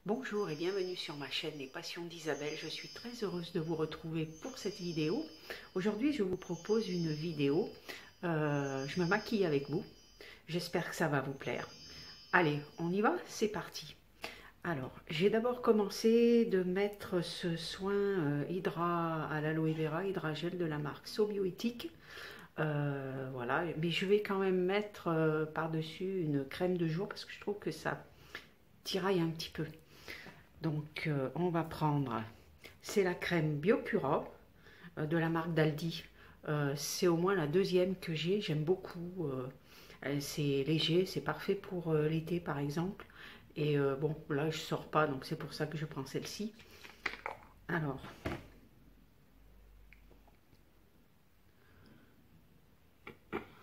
Bonjour et bienvenue sur ma chaîne Les Passions d'Isabelle. Je suis très heureuse de vous retrouver pour cette vidéo. Aujourd'hui, je vous propose une vidéo. Je me maquille avec vous. J'espère que ça va vous plaire. Allez, on y va? C'est parti. Alors, j'ai d'abord commencé de mettre ce soin Hydra à l'aloe vera, Hydra Gel de la marque Sobioéthique. Voilà, mais je vais quand même mettre par-dessus une crème de jour parce que je trouve que ça tiraille un petit peu. Donc on va prendre, c'est la crème Biopura de la marque d'Aldi. C'est au moins la deuxième que j'ai, j'aime beaucoup. C'est léger, c'est parfait pour l'été par exemple. Et bon, là je sors pas, donc c'est pour ça que je prends celle-ci. Alors,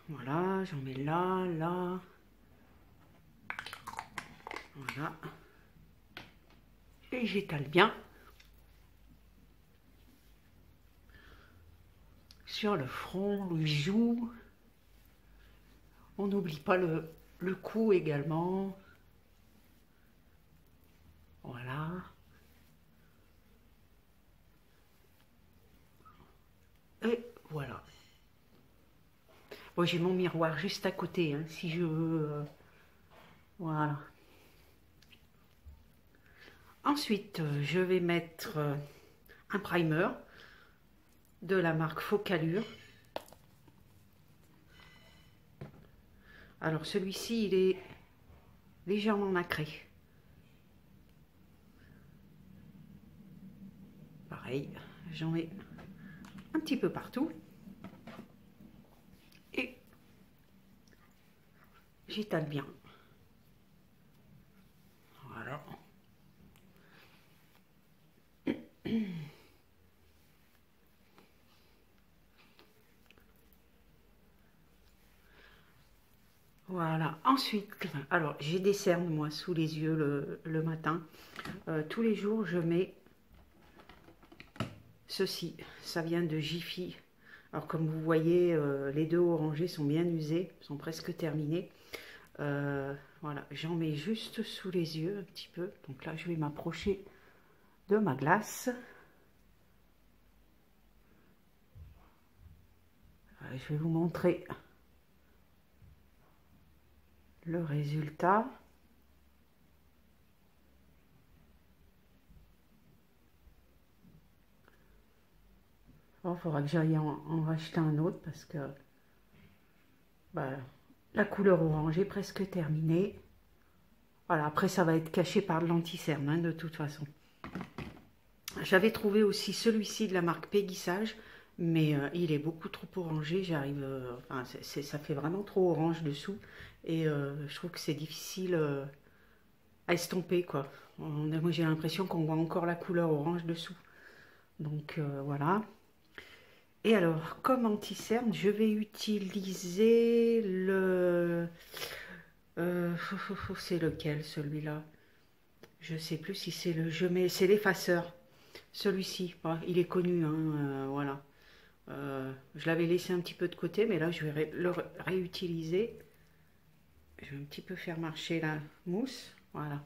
voilà, j'en mets là, là. Voilà. Et j'étale bien sur le front, le joue. On n'oublie pas le cou également. Voilà. Et voilà. Bon, j'ai mon miroir juste à côté, hein, si je veux. Voilà. Ensuite, je vais mettre un primer de la marque Focalure. Alors, celui-ci, il est légèrement nacré. Pareil, j'en mets un petit peu partout. Et j'étale bien. Voilà. Voilà. Ensuite, alors j'ai des cernes moi sous les yeux le matin. Tous les jours, je mets ceci. Ça vient de Jiffy. Alors comme vous voyez, les deux orangés sont bien usés, sont presque terminés. Voilà, j'en mets juste sous les yeux un petit peu. Donc là, je vais m'approcher de ma glace. Je vais vous montrer le résultat. Il faudra que j'aille en racheter un autre parce que bah, la couleur orange est presque terminée. Voilà, après ça va être caché par de l'anti-cerne hein, de toute façon. J'avais trouvé aussi celui-ci de la marque Péguissage, mais il est beaucoup trop orangé. J'arrive, enfin, ça fait vraiment trop orange dessous, et je trouve que c'est difficile à estomper quoi. Moi j'ai l'impression qu'on voit encore la couleur orange dessous. Donc voilà. Et alors, comme anti-cerne, je vais utiliser le... c'est lequel celui-là? Je sais plus si c'est le... C'est l'effaceur. Celui-ci, bon, il est connu, hein, voilà. Je l'avais laissé un petit peu de côté, mais là je vais le réutiliser. Je vais un petit peu faire marcher la mousse, voilà.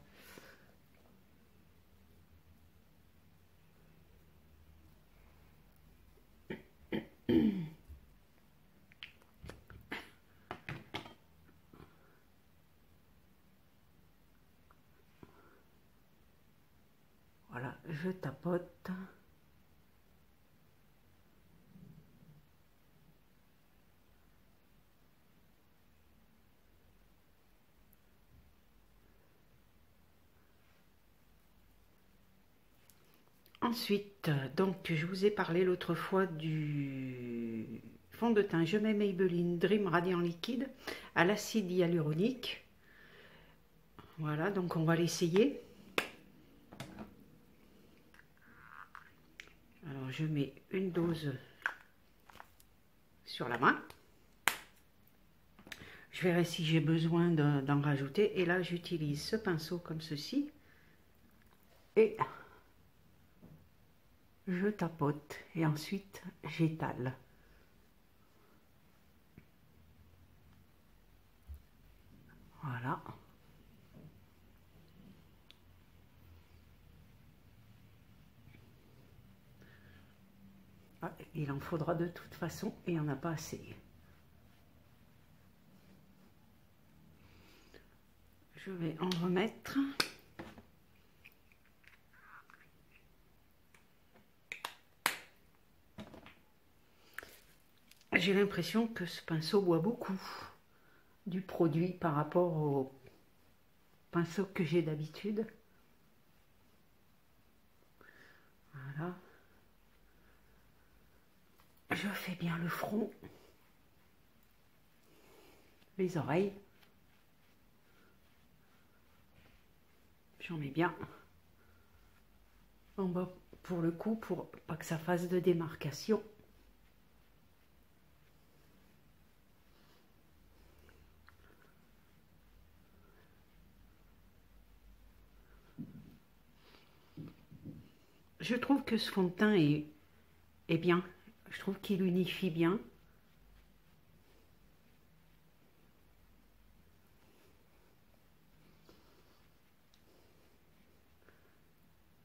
Voilà, je tapote. Ensuite, donc je vous ai parlé l'autre fois du fond de teint. Je mets Maybelline Dream Radiant Liquide à l'acide hyaluronique. Voilà, donc on va l'essayer. Alors je mets une dose sur la main. Je verrai si j'ai besoin d'en rajouter. Et là, j'utilise ce pinceau comme ceci. Et je tapote. Et ensuite, j'étale. Voilà. Ah, il en faudra de toute façon et il n'y en a pas assez. Je vais en remettre. J'ai l'impression que ce pinceau boit beaucoup du produit par rapport au pinceau que j'ai d'habitude. Voilà. Je fais bien le front, les oreilles. J'en mets bien en bas pour le coup, pour pas que ça fasse de démarcation. Je trouve que ce fond de teint est bien. Je trouve qu'il unifie bien.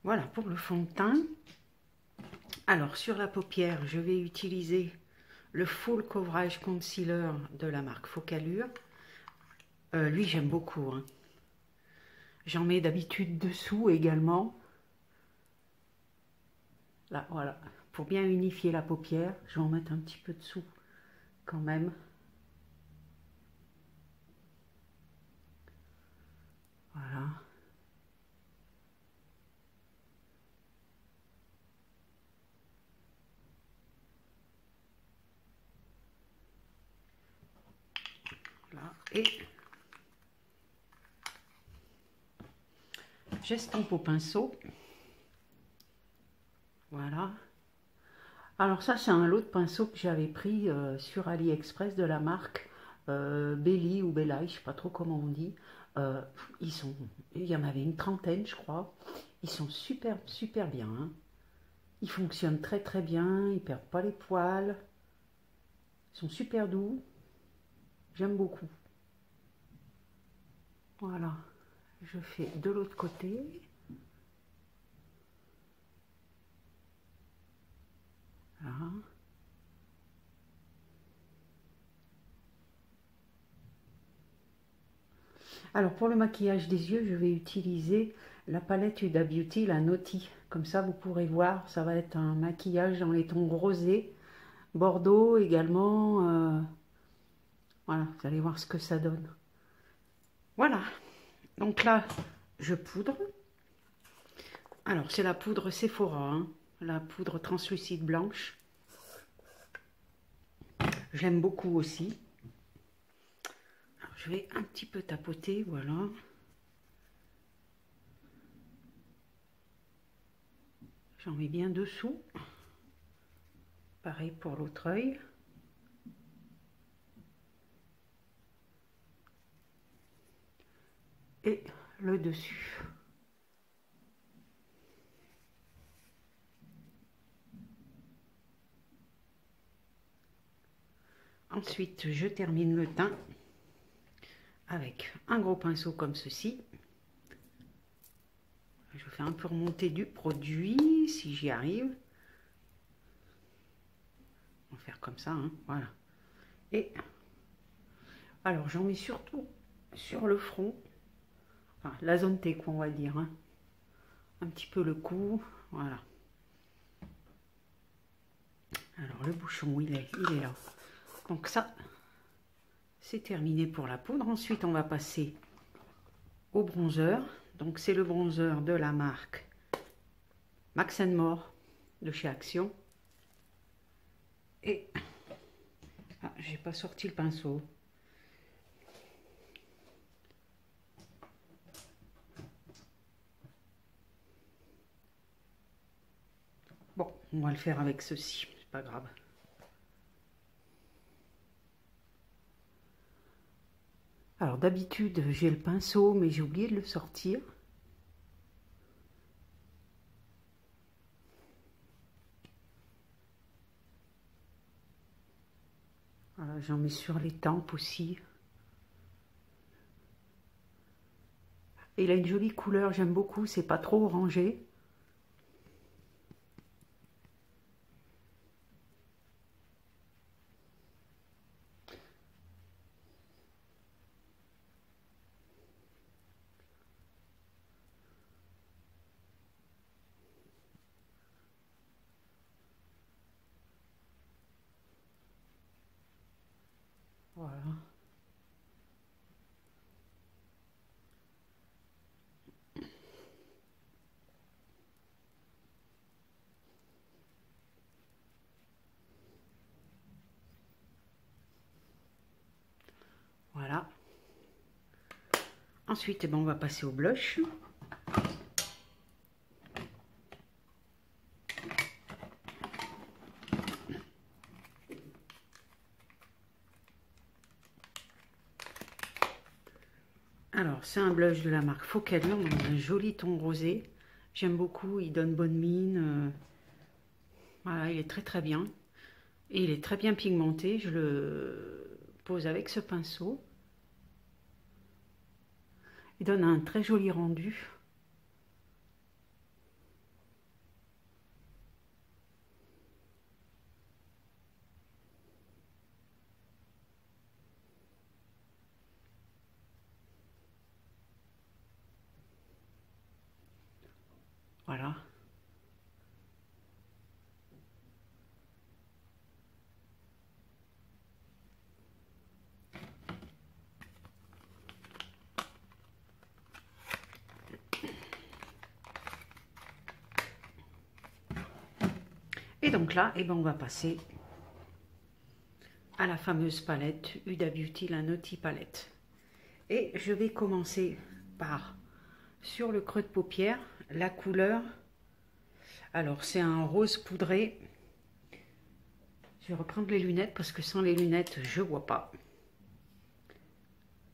Voilà pour le fond de teint. Alors sur la paupière, je vais utiliser le Full Coverage Concealer de la marque Focallure. Lui j'aime beaucoup. Hein. J'en mets d'habitude dessous également. Là, voilà. Pour bien unifier la paupière, je vais en mettre un petit peu dessous quand même. Voilà. Là. Et j'estompe au pinceau. Voilà. Alors ça, c'est un lot de pinceaux que j'avais pris sur AliExpress de la marque Belly ou Bella, je ne sais pas trop comment on dit. Il y en avait une trentaine, je crois. Ils sont super, super bien. Hein. Ils fonctionnent très, très bien. Ils ne perdent pas les poils. Ils sont super doux. J'aime beaucoup. Voilà. Je fais de l'autre côté. Voilà. Alors pour le maquillage des yeux, je vais utiliser la palette Huda Beauty, la Naughty. Comme ça, vous pourrez voir, ça va être un maquillage dans les tons rosés, bordeaux également. Voilà, vous allez voir ce que ça donne. Voilà, donc là, je poudre. Alors, c'est la poudre Sephora, hein, la poudre translucide blanche. J'aime beaucoup aussi. Alors, je vais un petit peu tapoter, voilà. J'en mets bien dessous. Pareil pour l'autre œil. Et le dessus. Ensuite, je termine le teint avec un gros pinceau comme ceci. Je fais un peu remonter du produit, si j'y arrive. On va faire comme ça, hein, voilà. Et alors, j'en mets surtout sur le front, enfin, la zone T, quoi, on va dire. Hein. Un petit peu le cou, voilà. Alors, le bouchon, il est là. Donc ça, c'est terminé pour la poudre. Ensuite, on va passer au bronzer. Donc, c'est le bronzer de la marque Max More de chez Action. Et j'ai pas sorti le pinceau. Bon, on va le faire avec ceci, c'est pas grave. Alors d'habitude, j'ai le pinceau, mais j'ai oublié de le sortir. Voilà, j'en mets sur les tempes aussi. Et il a une jolie couleur, j'aime beaucoup, c'est pas trop orangé. Ensuite, eh ben, on va passer au blush. Alors, c'est un blush de la marque Focallure, un joli ton rosé. J'aime beaucoup, il donne bonne mine. Voilà, il est très très bien. Et il est très bien pigmenté. Je le pose avec ce pinceau. Il donne un très joli rendu. Voilà. Et donc là, eh ben, on va passer à la fameuse palette Huda Beauty, la Naughty Palette. Et je vais commencer par, sur le creux de paupière, la couleur. Alors, c'est un rose poudré. Je vais reprendre les lunettes parce que sans les lunettes, je ne vois pas.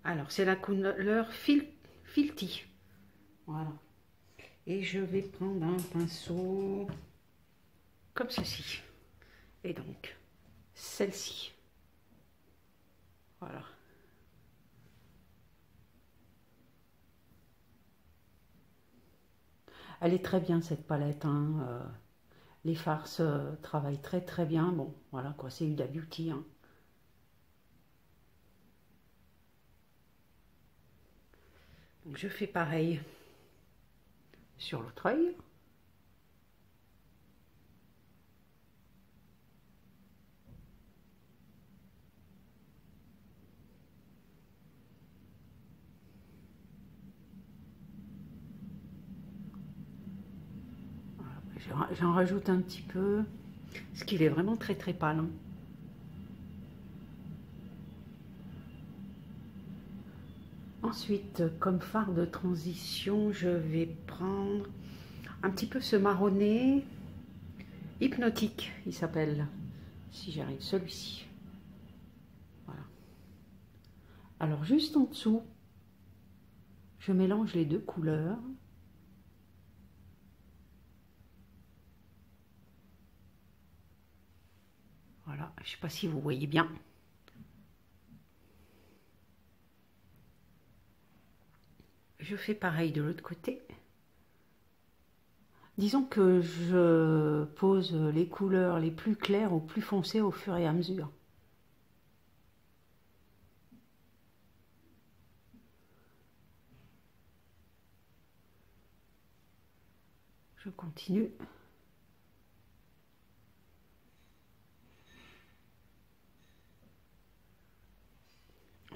Alors, c'est la couleur Filty. Voilà. Et je vais prendre un pinceau comme ceci. Et donc, celle-ci. Voilà. Elle est très bien cette palette. Hein. Les farces travaillent très très bien. Bon, voilà quoi, c'est Huda Beauty. Hein. Donc je fais pareil sur l'autre œil. J'en rajoute un petit peu, parce qu'il est vraiment très très pâle. Hein. Ensuite, comme fard de transition, je vais prendre un petit peu ce marronné hypnotique, il s'appelle, si j'arrive, celui-ci. Voilà. Alors juste en dessous, je mélange les deux couleurs. Voilà, je ne sais pas si vous voyez bien. Je fais pareil de l'autre côté. Disons que je pose les couleurs les plus claires ou plus foncées au fur et à mesure. Je continue.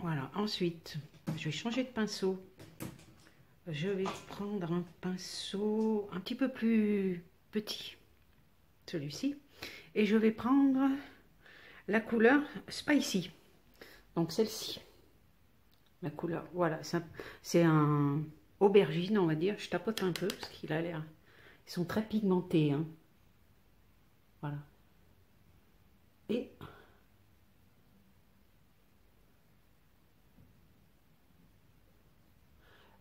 Voilà, ensuite, je vais changer de pinceau. Je vais prendre un pinceau un petit peu plus petit, celui-ci. Et je vais prendre la couleur Spicy. Donc celle-ci. La couleur, voilà, c'est un aubergine, on va dire. Je tapote un peu parce qu'il a l'air... Ils sont très pigmentés. Hein. Voilà. Et...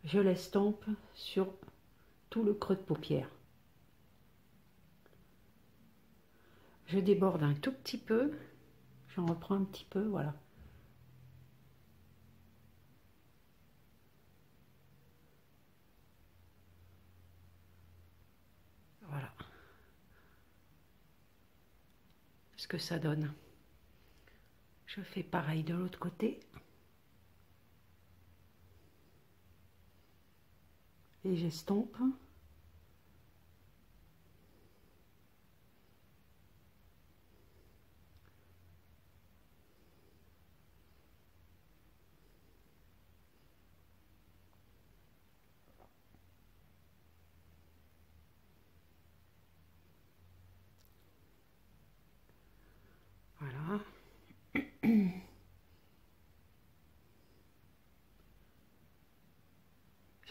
je l'estompe sur tout le creux de paupière. Je déborde un tout petit peu, j'en reprends un petit peu, voilà. Voilà. Ce que ça donne. Je fais pareil de l'autre côté. Et j'estompe. Voilà.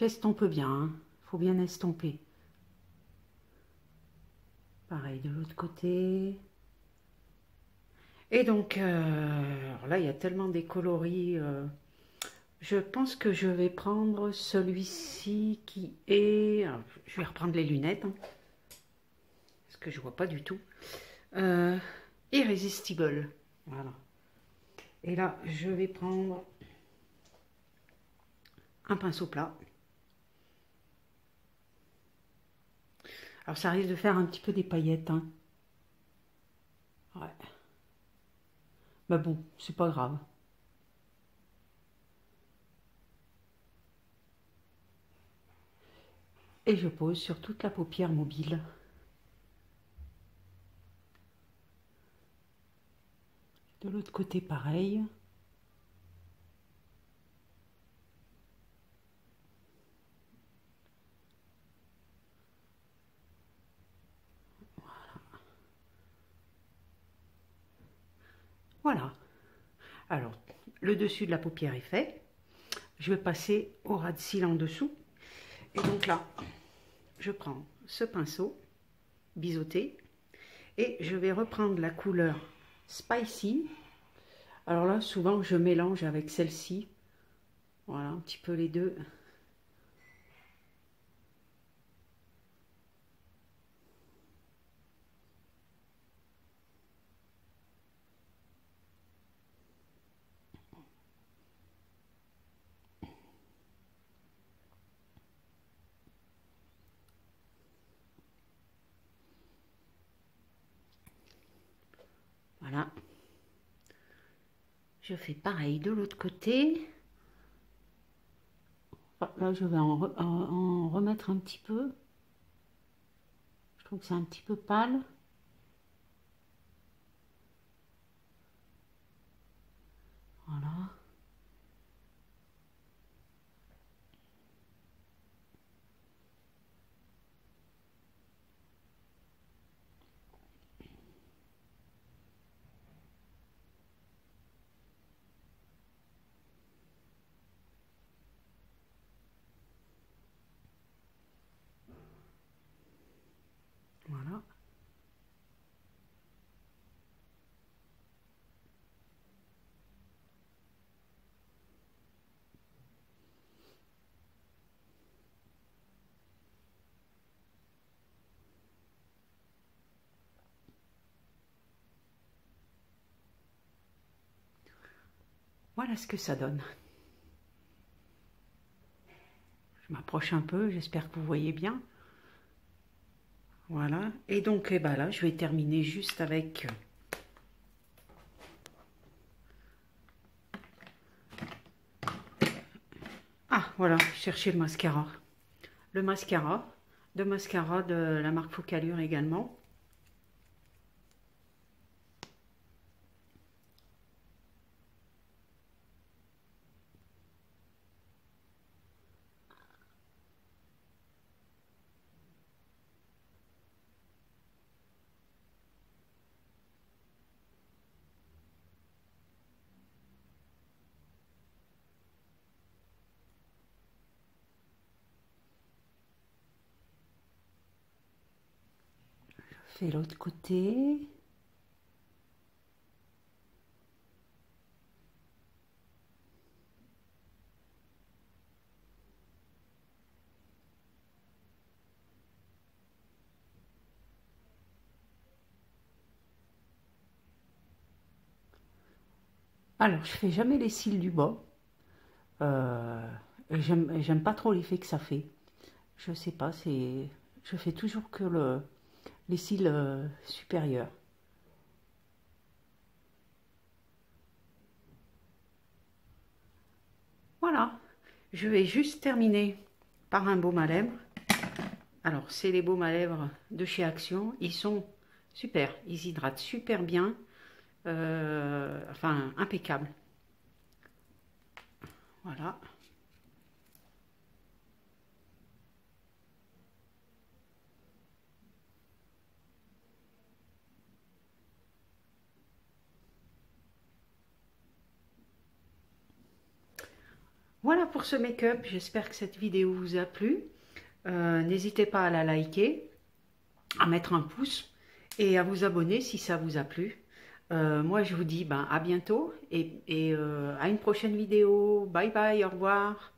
J'estompe bien, hein. Faut bien estomper. Pareil de l'autre côté. Et donc, alors là, il y a tellement des coloris. Je pense que je vais prendre celui-ci qui est... alors, je vais reprendre les lunettes, hein, parce que je vois pas du tout. Irrésistible. Voilà. Et là, je vais prendre un pinceau plat. Alors, ça risque de faire un petit peu des paillettes, hein. Ouais. Mais bon, c'est pas grave. Et je pose sur toute la paupière mobile. De l'autre côté, pareil. Voilà. Alors, le dessus de la paupière est fait. Je vais passer au ras de cils en dessous. Et donc là, je prends ce pinceau biseauté et je vais reprendre la couleur Spicy. Alors là, souvent, je mélange avec celle-ci. Voilà, un petit peu les deux. Voilà. Je fais pareil de l'autre côté. Là, je vais en remettre un petit peu. Je trouve que c'est un petit peu pâle. Voilà. Voilà. Voilà ce que ça donne. Je m'approche un peu, j'espère que vous voyez bien. Voilà. Et donc, eh ben là, je vais terminer juste avec... Ah, voilà, chercher le mascara. Le mascara. De mascara de la marque Focallure également. Je fais l'autre côté. Alors, je fais jamais les cils du bas. Et j'aime pas trop l'effet que ça fait. Je sais pas, c'est... Je fais toujours que les cils supérieurs. Voilà. Je vais juste terminer par un baume à lèvres. Alors, c'est les baumes à lèvres de chez Action. Ils sont super. Ils hydratent super bien. Enfin, impeccable. Voilà. Voilà. Voilà pour ce make-up, j'espère que cette vidéo vous a plu. N'hésitez pas à la liker, à mettre un pouce et à vous abonner si ça vous a plu. Moi je vous dis à bientôt et à une prochaine vidéo. Bye bye, au revoir.